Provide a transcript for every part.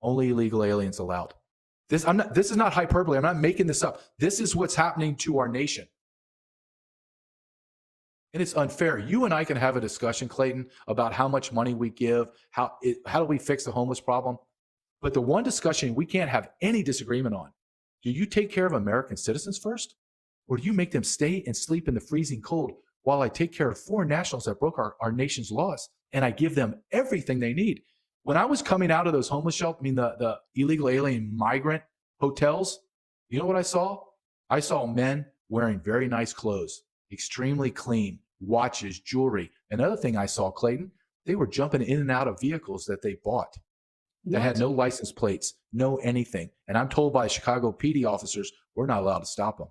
Only illegal aliens allowed. This is not hyperbole. I'm not making this up. This is what's happening to our nation. And it's unfair. You and I can have a discussion, Clayton, about how much money we give, how do we fix the homeless problem? But the one discussion we can't have any disagreement on, do you take care of American citizens first? Or do you make them stay and sleep in the freezing cold while I take care of foreign nationals that broke our nation's laws and I give them everything they need? When I was coming out of those homeless shelters, the illegal alien migrant hotels, you know what I saw? I saw men wearing very nice clothes, extremely clean, watches, jewelry. Another thing I saw, Clayton, they were jumping in and out of vehicles that they bought that had no license plates, no anything. And I'm told by Chicago PD officers, we're not allowed to stop them.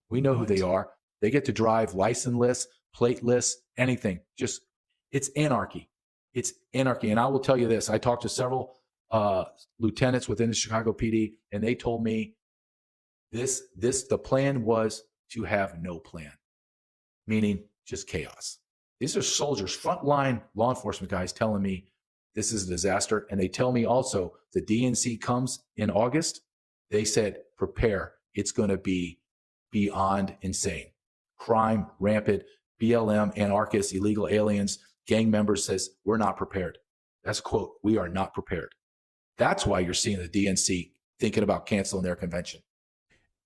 We know who they are. They get to drive licenseless, plateless, anything. Just, it's anarchy. It's anarchy. And I will tell you this. I talked to several lieutenants within the Chicago PD, and they told me the plan was to have no plan, meaning just chaos. These are soldiers, frontline law enforcement guys telling me this is a disaster. And they tell me also the DNC comes in August. They said, prepare. It's going to be beyond insane. Crime, rampant, BLM, anarchists, illegal aliens, gang members says, we're not prepared. That's a quote. We are not prepared. That's why you're seeing the DNC thinking about canceling their convention.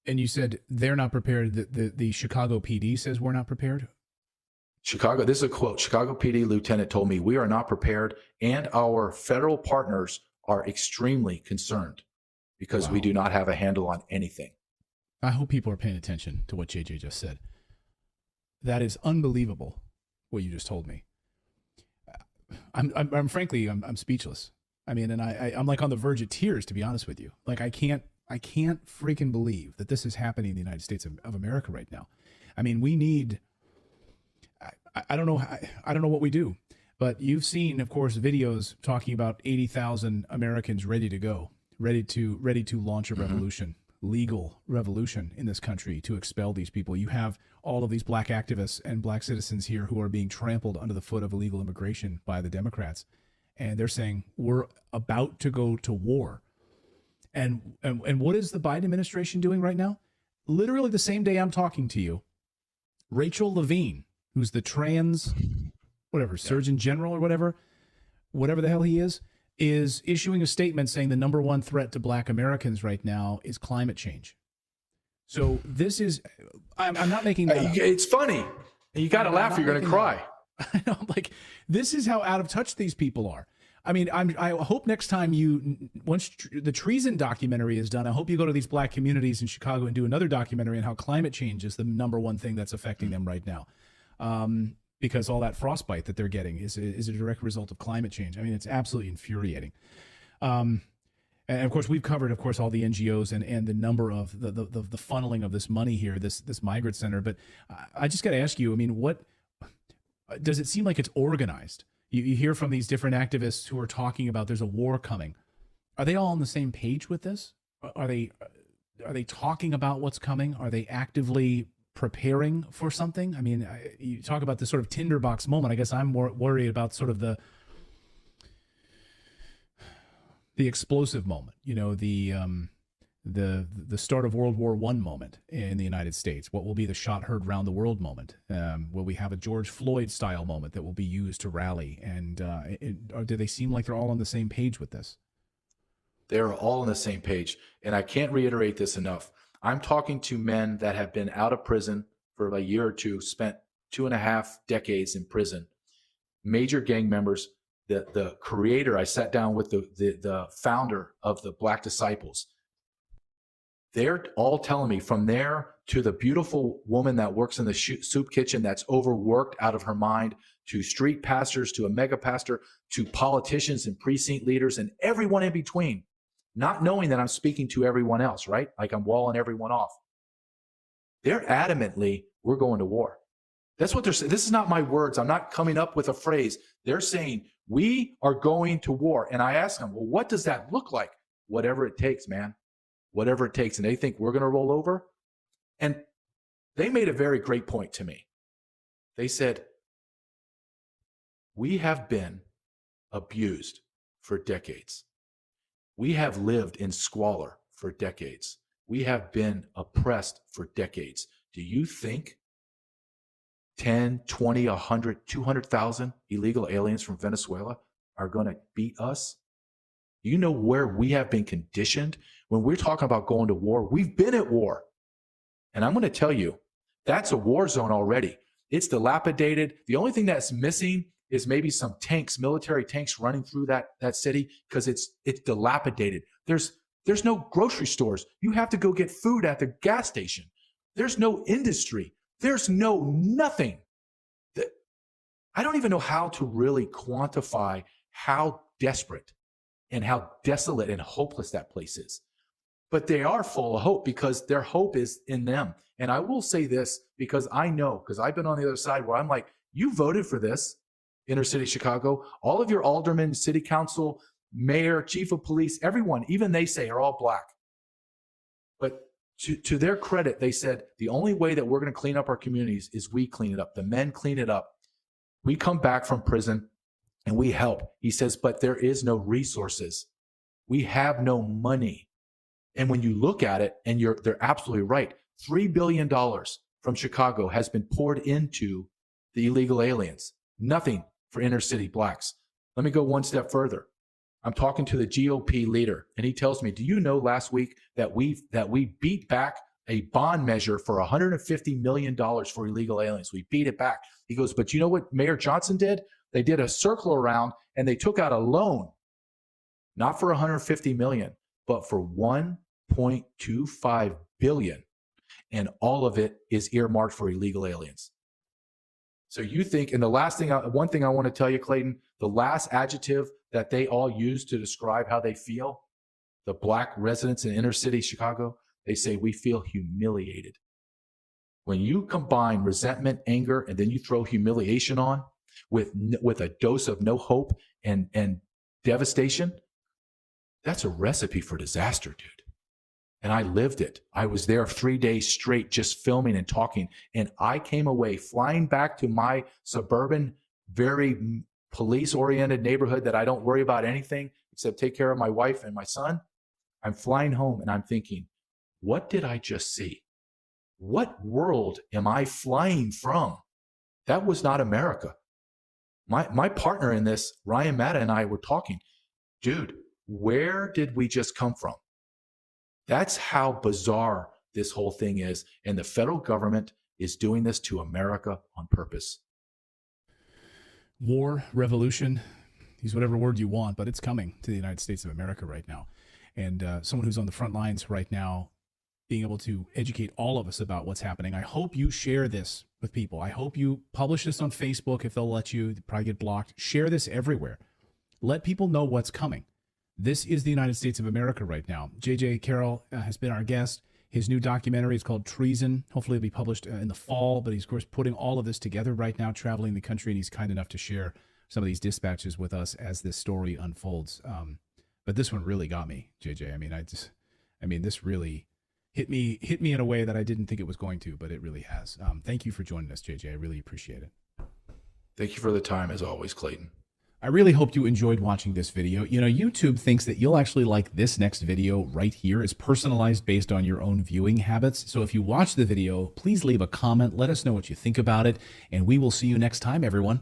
And you said they're not prepared. The Chicago PD says we're not prepared? Chicago, this is a quote. Chicago PD lieutenant told me, we are not prepared, and our federal partners are extremely concerned because we do not have a handle on anything. I hope people are paying attention to what JJ just said. That is unbelievable, what you just told me. I'm frankly speechless. I mean, and I'm like on the verge of tears, to be honest with you. Like, I can't freaking believe that this is happening in the United States of America right now. I mean, we need, I don't know what we do, but you've seen, of course, videos talking about 80,000 Americans ready to go, ready to launch a revolution, legal revolution in this country to expel these people. You have all of these black activists and black citizens here who are being trampled under the foot of illegal immigration by the Democrats. And they're saying we're about to go to war. And what is the Biden administration doing right now? Literally the same day I'm talking to you, Rachel Levine, who's the trans, Surgeon General or whatever the hell he is issuing a statement saying the number one threat to black Americans right now is climate change. So this is, I'm not making that up. It's funny. You got to laugh or you're going to cry. I know, like, this is how out of touch these people are. I mean, I hope next time once the treason documentary is done, I hope you go to these black communities in Chicago and do another documentary on how climate change is the number one thing that's affecting them right now. Because all that frostbite that they're getting is a direct result of climate change. I mean, it's absolutely infuriating. And of course, we've covered, of course, all the NGOs and the number of the funneling of this money here, this migrant center. But I just got to ask you, I mean, what does it seem like it's organized? You hear from these different activists who are talking about there's a war coming. Are they all on the same page with this? Are they talking about what's coming? Are they actively preparing for something? I mean, you talk about this sort of tinderbox moment. I guess I'm more worried about sort of the explosive moment, you know, the start of World War I moment in the United States. What will be the shot heard round the world moment? Will we have a George Floyd style moment that will be used to rally? And or do they seem like they're all on the same page with this? They're all on the same page. And I can't reiterate this enough. I'm talking to men that have been out of prison for a year or two, spent 2.5 decades in prison, major gang members. The creator, I sat down with the founder of the Black Disciples. They're all telling me, from there to the beautiful woman that works in the soup kitchen that's overworked out of her mind, to street pastors, to a mega pastor, to politicians and precinct leaders and everyone in between, not knowing that I'm speaking to everyone else, right? Like I'm walling everyone off. They're adamantly, we're going to war. That's what they're saying. This is not my words. I'm not coming up with a phrase. They're saying, we are going to war. And I ask them, well, what does that look like? Whatever it takes, man. Whatever it takes. And they think we're going to roll over. And they made a very great point to me. They said, we have been abused for decades. We have lived in squalor for decades. We have been oppressed for decades. Do you think 10, 20, 100, 200,000 illegal aliens from Venezuela are going to beat us? You know where we have been conditioned? When we're talking about going to war, we've been at war. And I'm going to tell you, that's a war zone already. It's dilapidated. The only thing that's missing is maybe some tanks, military tanks running through that city, because it's dilapidated. There's no grocery stores. You have to go get food at the gas station. There's no industry. There's nothing. I don't even know how to really quantify how desperate and how desolate and hopeless that place is. But they are full of hope because their hope is in them. And I will say this because I know, because I've been on the other side where I'm like, you voted for this, inner city Chicago. All of your aldermen, city council, mayor, chief of police, everyone, even they say, are all black. But to their credit, they said the only way that we're going to clean up our communities is we clean it up. The men clean it up. We come back from prison and we help. He says, but there is no resources. We have no money. And when you look at it, and they're absolutely right, $3 billion from Chicago has been poured into the illegal aliens. Nothing for inner city blacks. Let me go one step further. I'm talking to the GOP leader, and he tells me, do you know last week that we beat back a bond measure for $150 million for illegal aliens? We beat it back. He goes, but you know what Mayor Johnson did? They did a circle around and they took out a loan, not for $150 million, but for $1.25 billion. And all of it is earmarked for illegal aliens. So you think, and the last thing, one thing I want to tell you, Clayton, the last adjective that they all use to describe how they feel, the black residents in inner city Chicago, they say, we feel humiliated. When you combine resentment, anger, and then you throw humiliation on with a dose of no hope and devastation, that's a recipe for disaster, dude. And I lived it. I was there 3 days straight just filming and talking. And I came away flying back to my suburban, very police-oriented neighborhood that I don't worry about anything except take care of my wife and my son. I'm flying home and I'm thinking, what did I just see? What world am I flying from? That was not America. My partner in this, Ryan Matta, and I were talking, dude, where did we just come from? That's how bizarre this whole thing is. And the federal government is doing this to America on purpose. War, revolution, use whatever word you want, but it's coming to the United States of America right now. And someone who's on the front lines right now, being able to educate all of us about what's happening. I hope you share this with people. I hope you publish this on Facebook if they'll let you. They'll probably get blocked. Share this everywhere. Let people know what's coming. This is the United States of America right now. J.J. Carroll has been our guest. His new documentary is called Treason. Hopefully it'll be published in the fall, but he's, of course, putting all of this together right now, traveling the country, and he's kind enough to share some of these dispatches with us as this story unfolds. But this one really got me, JJ. I mean, this really hit me in a way that I didn't think it was going to, but it really has. Thank you for joining us, JJ. I really appreciate it. Thank you for the time, as always, Clayton. I really hope you enjoyed watching this video. You know, YouTube thinks that you'll actually like this next video right here. It's personalized based on your own viewing habits. So if you watch the video, please leave a comment. Let us know what you think about it, and we will see you next time, everyone.